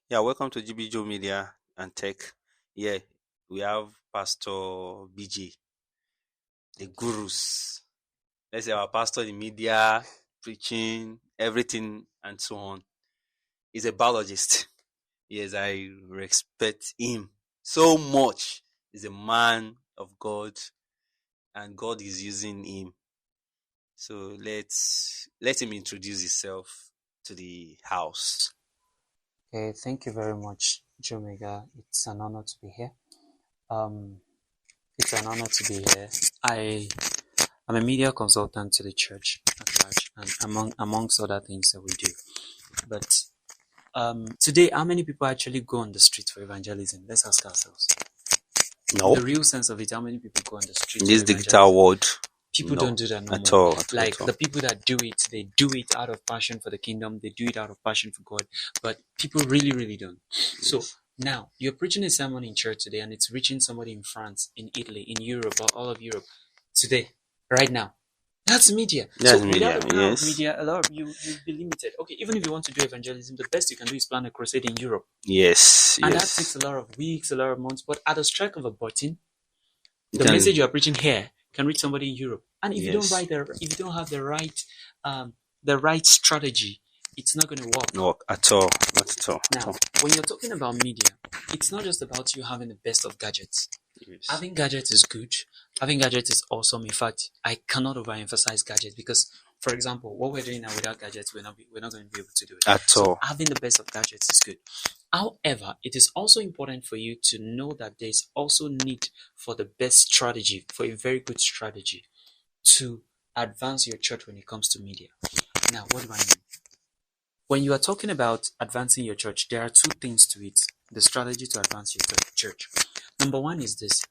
Yeah, welcome to Joemedia and Tech. Yeah, we have Pastor BJ, the gurus. Let's say our pastor in media, preaching, everything, and so on. He's a biologist. Yes, I respect him so much. He's a man of God, and God is using him. So let him introduce himself to the house. Okay, thank you very much, Joemedia. It's an honor to be here. Um, it's an honor to be here. I am a media consultant to the church at large, and amongst other things that we do. But today, how many people actually go on the street for evangelism? Let's ask ourselves. No, The real sense of it, how many people go on the street in for this digital evangelism? world, People no, don't do that no at more. all, at all, Like at all. the people that do it, they do it out of passion for the kingdom. They do it out of passion for God. But people really, really don't. So Yes. now you're preaching a sermon in church today, and it's reaching somebody in France, in Italy, in Europe, or all of Europe today, right now. That's media. That's So media. without the power of Yes. media, a lot of you'll be limited. Okay, even if you want to do evangelism, the best you can do is plan a crusade in Europe, Yes. and that takes Yes. a lot of weeks, a lot of months. But at the strike of a button, the Then message you are preaching here can reach somebody in Europe. And if you don't yes. if you don't have the right strategy, it's not going to work. No, at all. Not at all. At Now, all. when you're talking about media, it's not just about you having the best of gadgets. Yes. Having gadgets is good. Having gadgets is awesome. In fact, I cannot overemphasize gadgets because, for example, what we're doing now without gadgets, we're not going to be able to do it. At So all. having the best of gadgets is good. However, it is also important for you to know that there's also need for the best strategy, for a very good strategy to advance your church when it comes to media. Now, what do I mean? When you are talking about advancing your church, there are two things to it. The strategy to advance your church. Number one is this.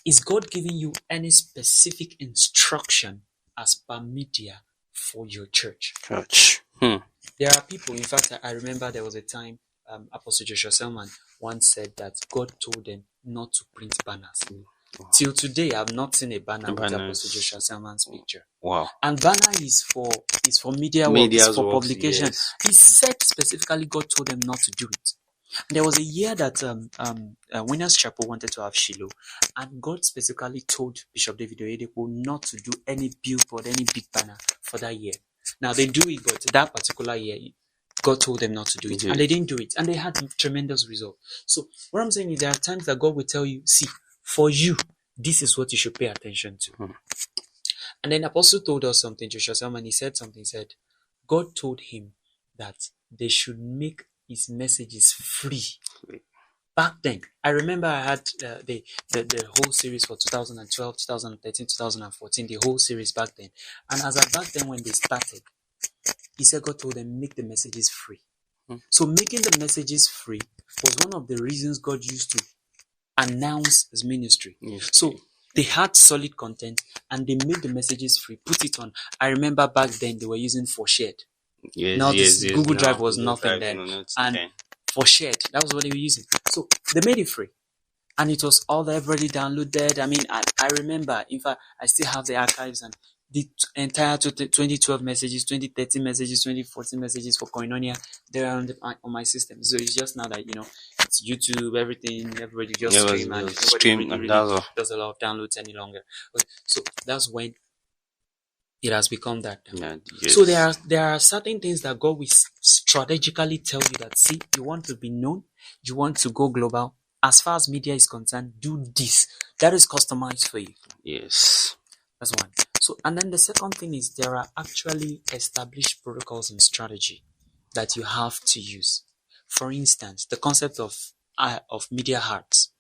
Is God giving you any specific instruction as per media for your church? Church. There are people, in fact, I remember there was a time Apostle Joshua Selman once said that God told them not to print banners. Wow. Till today, I've not seen a banner with Banners. Apostle Joshua Selman's picture. Wow. And banner is for media work, it's Media's for works, publication. yes. He said specifically God told them not to do it. There was a year that Winners Chapel wanted to have Shiloh, and God specifically told Bishop David Oyedepo not to do any billboard, any big banner for that year. Now they do it, but that particular year, God told them not to do it, and they didn't do it, and they had tremendous results. So what I'm saying is there are times that God will tell you, see, for you, this is what you should pay attention to. And then Apostle told us something, Joshua Selman, he said something, he said, God told him that they should make his messages free. Back then, I remember I had the whole series for 2012, 2013, 2014, the whole series back then. And as at back then when they started, he said God told them, make the messages free. So making the messages free was one of the reasons God used to announce his ministry. Yes. So they had solid content and they made the messages free, put it on. I remember back then they were using for shared. Yes. Now Yes. this Google Drive was Google nothing Drive, then. no, And then. for shared, that was what they were using. So they made it free. And it was all everybody downloaded. I mean, I remember, in fact, I still have the archives and the entire 2012 messages, 2013 messages, 2014 messages for Koinonia. They're on my system. So it's just now that, it's YouTube, everything, everybody just stream and nobody really does a lot of downloads any longer. Okay, so that's when it has become that. Yeah, yes. So there are certain things that God will strategically tell you that, see, you want to be known, you want to go global. As far as media is concerned, do this. That is customized for you. Yes. That's one. So, and then the second thing is there are actually established protocols and strategy that you have to use. For instance, the concept of media hearts.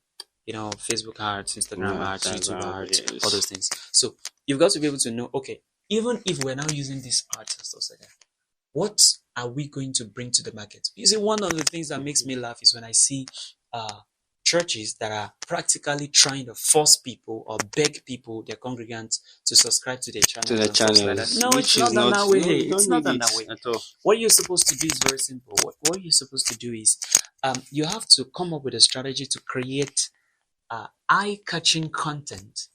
Facebook hearts, Instagram hearts, YouTube hearts, all those things. So you've got to be able to know, okay, even if we're now using these arts and stuff like that, what are we going to bring to the market? You see, one of the things that makes me laugh is when I see churches that are practically trying to force people or beg people, their congregants, to subscribe to their channels. To the channels. Like that. No, it's not done that way. It's not done that way. At all. What you're supposed to do is very simple. What you're supposed to do is you have to come up with a strategy to create eye-catching content.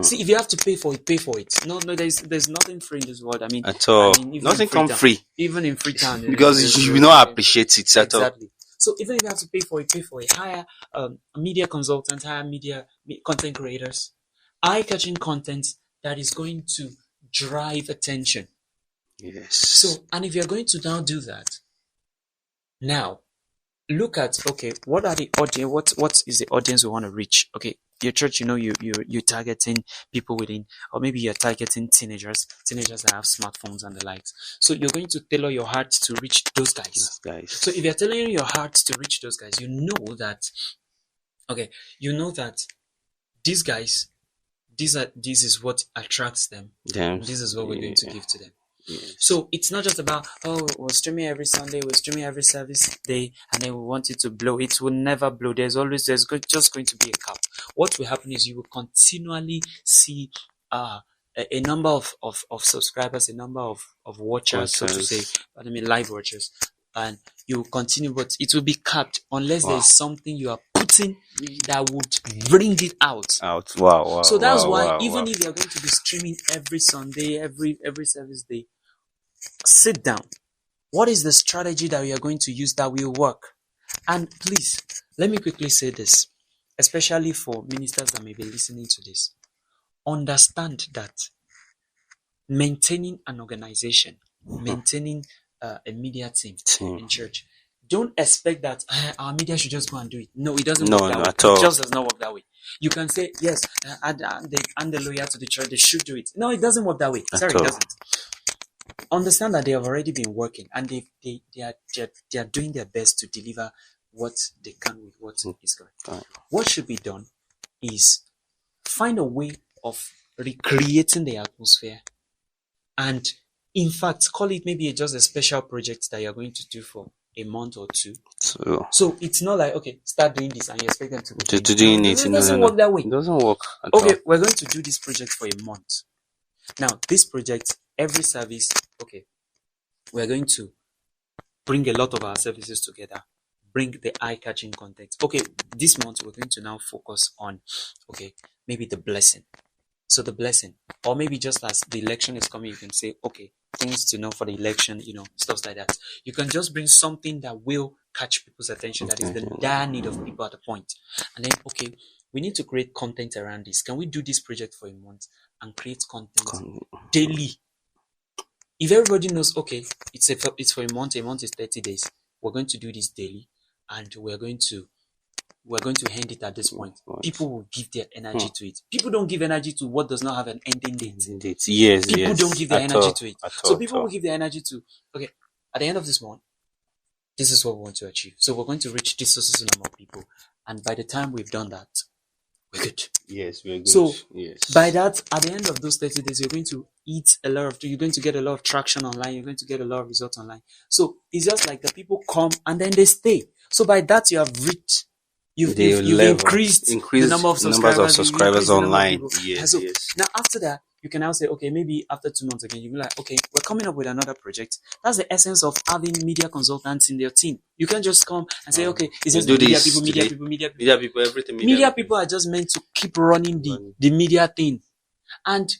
See, if you have to pay for it, pay for it. No, there's nothing free in this world. I mean, at all. Even Nothing comes free. Even in Freetown. Because you will not appreciate it at all. Exactly. So even if you have to pay for it, hire media consultants, hire media content creators, eye-catching content that is going to drive attention. Yes. So, and if you're going to now do that, now look at, okay, what are the audience? What is the audience we want to reach? Okay, your church, you're targeting people within, or maybe you're targeting teenagers that have smartphones and the likes. So you're going to tailor your heart to reach those guys. So if you're tailoring your heart to reach those guys, you know that these guys, this is what attracts them. This is what we're going to give to them. Yes. So it's not just about, we're streaming every Sunday, we're streaming every service day, and then we want it to blow. It will never blow. There's just going to be a cap. What will happen is you will continually see a number of subscribers, a number of watchers, so to say, live watchers, and you will continue, but it will be capped unless there is something you are putting that would bring it out. Wow. So that's why even if you're going to be streaming every Sunday, every service day, sit down. What is the strategy that we are going to use that will work? And please, let me quickly say this, especially for ministers that may be listening to this. Understand that maintaining an organization, maintaining a media team in church, don't expect that our media should just go and do it. No, it doesn't work that way. It just does not work that way. You can say, yes, and they're loyal to the church, they should do it. No, it doesn't work that way. Sorry, it doesn't. Understand that they have already been working, and they are doing their best to deliver what they can with what is correct. What should be done is find a way of recreating the atmosphere, and in fact, call it maybe just a special project that you're going to do for a month or two. So it's not like, okay, start doing this and you expect them to doing it. It doesn't work that way. It doesn't work at all. Okay, we're going to do this project for a month. Now, this project, every service, okay, we're going to bring a lot of our services together, bring the eye-catching content. Okay, this month we're going to now focus on, okay, maybe the blessing. So the blessing, or maybe just as the election is coming, you can say, okay, things to know for the election, stuff like that. You can just bring something that will catch people's attention. That is the dire need of people at the point. And then, okay, we need to create content around this. Can we do this project for a month and create content daily? If everybody knows, okay, it's for a month is 30 days. We're going to do this daily, and we're going to end it at this point. People will give their energy to it. People don't give energy to what does not have an ending date. Yes, people don't give their energy to it. So people will give their energy to, okay, at the end of this month, this is what we want to achieve. So we're going to reach this certain number of people, and by the time we've done that, we're good. Yes, we're good. So yes. By that, at the end of those 30 days, you're going to you're going to get a lot of traction online. You're going to get a lot of results online. So it's just like the people come and then they stay. So by that, you have reached, you've increased the number of subscribers online. Yes, yes. Now after that, you can now say, okay, maybe after 2 months again, you'll be like, okay, we're coming up with another project. That's the essence of having media consultants in their team. You can't just come and say, okay, it's just media people, everything. Media people are just meant to keep running the media thing. And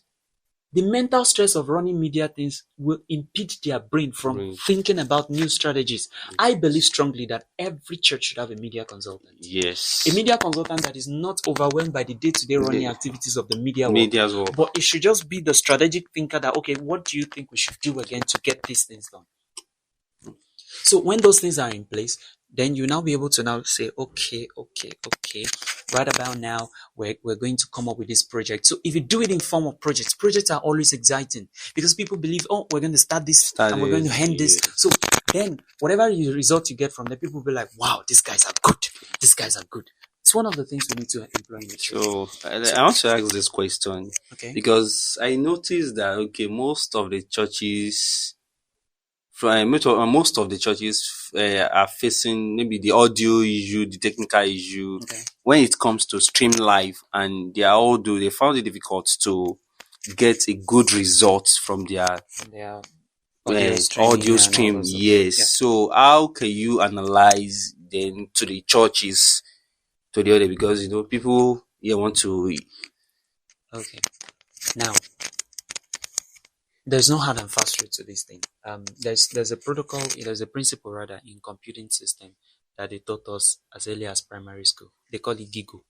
the mental stress of running media things will impede their brain from thinking about new strategies. Yes. I believe strongly that every church should have a media consultant. Yes. A media consultant that is not overwhelmed by the day-to-day running activities of the media world. But it should just be the strategic thinker that, okay, what do you think we should do again to get these things done? So when those things are in place, then you now be able to now say, okay. Right about now, we're going to come up with this project. So if you do it in form of projects are always exciting because people believe, oh, we're going to start this and we're going to end this. So then whatever result you get from them, people will be like, wow, these guys are good. It's one of the things we need to employ in the church. So I want to ask this question. Okay. Because I noticed that, okay, most of the churches are facing maybe the audio issue, the technical issue when it comes to stream live, and they found it difficult to get a good result from their audio stream. Yes. Yeah. So how can you analyze then to the churches, to the other, because people want to. Okay. Now, there's no hard and fast rule to this thing. There's a protocol, there's a principle rather in computing system that they taught us as early as primary school. They call it GIGO.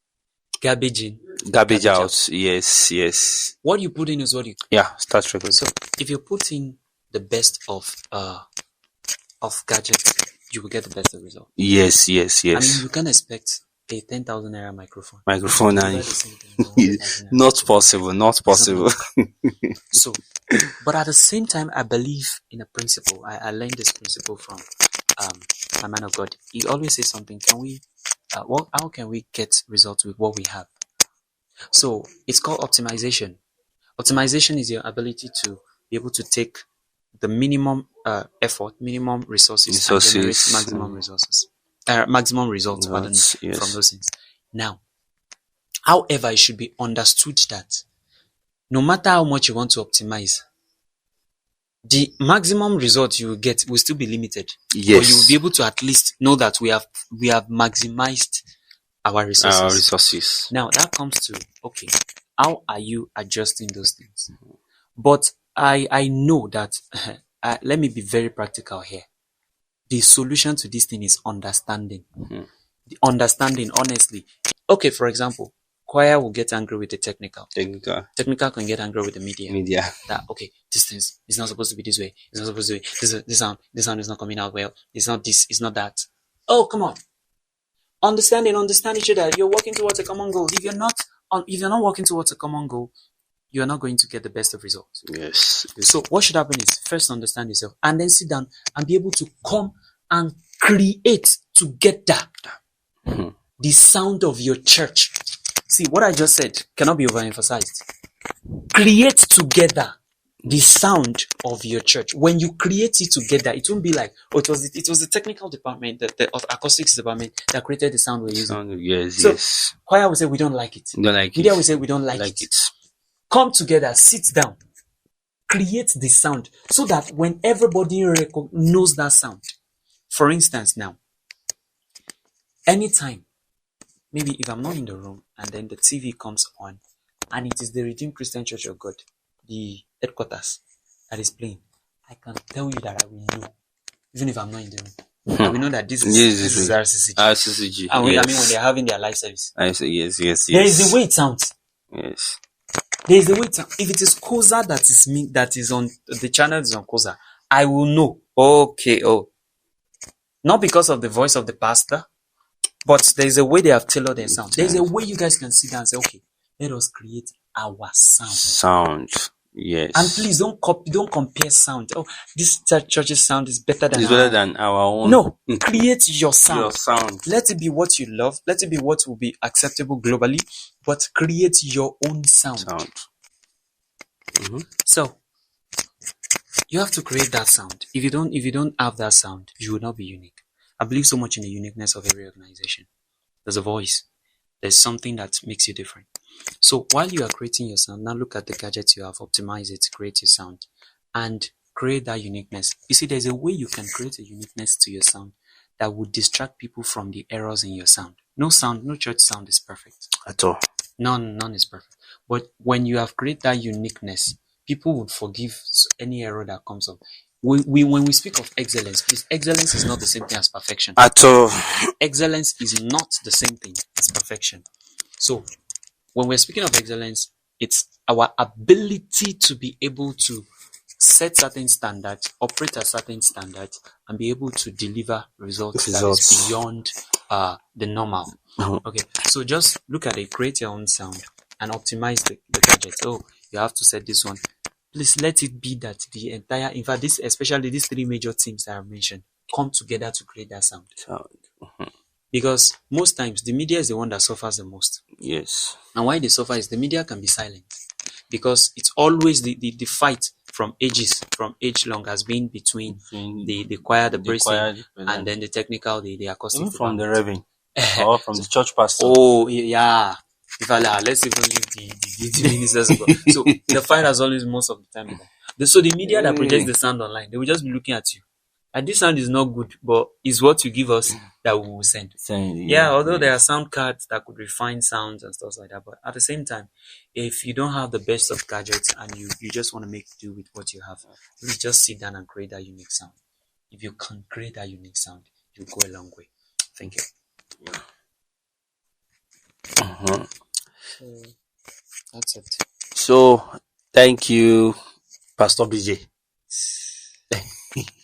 Garbage in, Garbage out. Yes, yes. What you put in is what you... Yeah, start recording. So if you put in the best of gadgets, you will get the best of result. Yes, yes, yes. I mean, you can expect a 10,000 naira microphone. Microphone Deliver and the same thing as a 100,000 naira not microphone. possible, not possible. So, but at the same time, I believe in a principle. I learned this principle from a man of God. He always says something. How can we get results with what we have? So it's called optimization. Optimization is your ability to be able to take the minimum effort, minimum resources, and generate maximum resources, maximum results, from those things. Now, however, it should be understood that no matter how much you want to optimize, the maximum result you will get will still be limited. Yes. But you will be able to at least know that we have maximized our resources. Now that comes to, okay, how are you adjusting those things? But I know that let me be very practical here. The solution to this thing is understanding. The understanding, honestly. Okay, for example, choir will get angry with the technical. Technical can get angry with the media. That, okay, this thing is not supposed to be this way. It's not supposed to be this sound is not coming out well. It's not this, it's not that. Oh, come on. Understand each other. You're working towards a common goal. If you're not working towards a common goal, you're not going to get the best of results. Yes. So what should happen is first understand yourself and then sit down and be able to come and create together the sound of your church. See, what I just said cannot be overemphasized. Create together the sound of your church. When you create it together, it won't be like, oh, it was the technical department, the acoustics department that created the sound we're using. Yes. Choir will say we don't like it. Media will say we don't like it. Come together, sit down, create the sound so that when everybody knows that sound. For instance, now, anytime, maybe if I'm not in the room and then the TV comes on and it is the Redeemed Christian Church of God, the headquarters, that is playing, I can tell you that I will know, even if I'm not in the room. I will know that this is RCCG. RCCG. I mean, when they're having their live service. I say yes. There is a way it sounds. Yes. There is a way it sounds. If it is Koza that is on the channel is on Koza, I will know. Okay, not because of the voice of the pastor, but there is a way they have tailored their sound. There is a way you guys can sit down and say, okay, let us create our sound. Yes. And please don't compare sound. Oh, this church's sound is better than our own. No, create your sound. Your sound. Let it be what you love. Let it be what will be acceptable globally. But create your own sound. So you have to create that sound. If you don't have that sound, you will not be unique. I believe so much in the uniqueness of every organization. There's a voice. There's something that makes you different. So while you are creating your sound, now look at the gadgets you have, optimize it, create your sound, and create that uniqueness. You see, there's a way you can create a uniqueness to your sound that would distract people from the errors in your sound. No church sound is perfect. At all. None is perfect. But when you have created that uniqueness, people would forgive any error that comes up. When we speak of excellence, please, excellence is not the same thing as perfection. At all. Excellence is not the same thing as perfection. So when we're speaking of excellence, it's our ability to be able to set certain standards, operate at certain standards, and be able to deliver results. That is beyond the normal. Okay, so just look at it, create your own sound, and optimize the gadget. Oh, you have to set this one. Please let it be that the entire, in fact, especially these three major teams that I've mentioned, come together to create that sound. Because most times the media is the one that suffers the most. Yes. And why they suffer is the media can be silent. Because it's always the fight from age long has been between the choir, the praising, and then the technical, the acoustic. Even from the reverend. Or from the church pastor. Oh, yeah. Let's even leave the ministers. So the fight has always most of the time. So the media that projects the sound online, they will just be looking at you. And this sound is not good, but it's what you give us that we will send. Although there are sound cards that could refine sounds and stuff like that, but at the same time, if you don't have the best of gadgets and you just want to make do with what you have, please just sit down and create that unique sound. If you can create that unique sound, you go a long way. Thank you. Mhm. So that's it. So, thank you, Pastor BJ.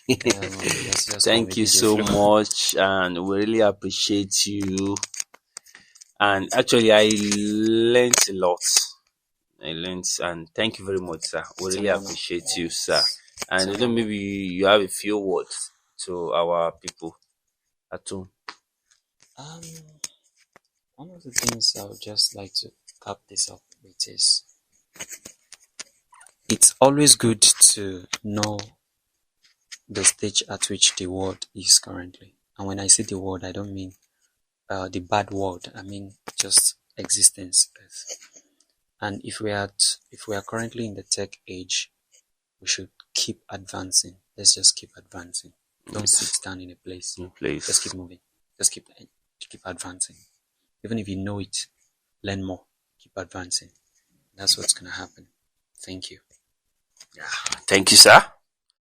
Just call me Thank you so Bjflo. much, and we really appreciate you. And actually, I learned a lot. I learned, and thank you very much, sir. We It's really an honor. appreciate you, sir. It's And an honor. maybe you have a few words to our people at home. One of the things I would just like to cap this up with is it's always good to know the stage at which the world is currently. And when I say the world, I don't mean the bad world. I mean just existence. And if we are currently in the tech age, we should keep advancing. Let's just keep advancing. Don't sit down in a place. Just keep moving. Just keep advancing. Even if you know it, learn more. Keep advancing. That's what's gonna happen. Thank you. Thank you, sir.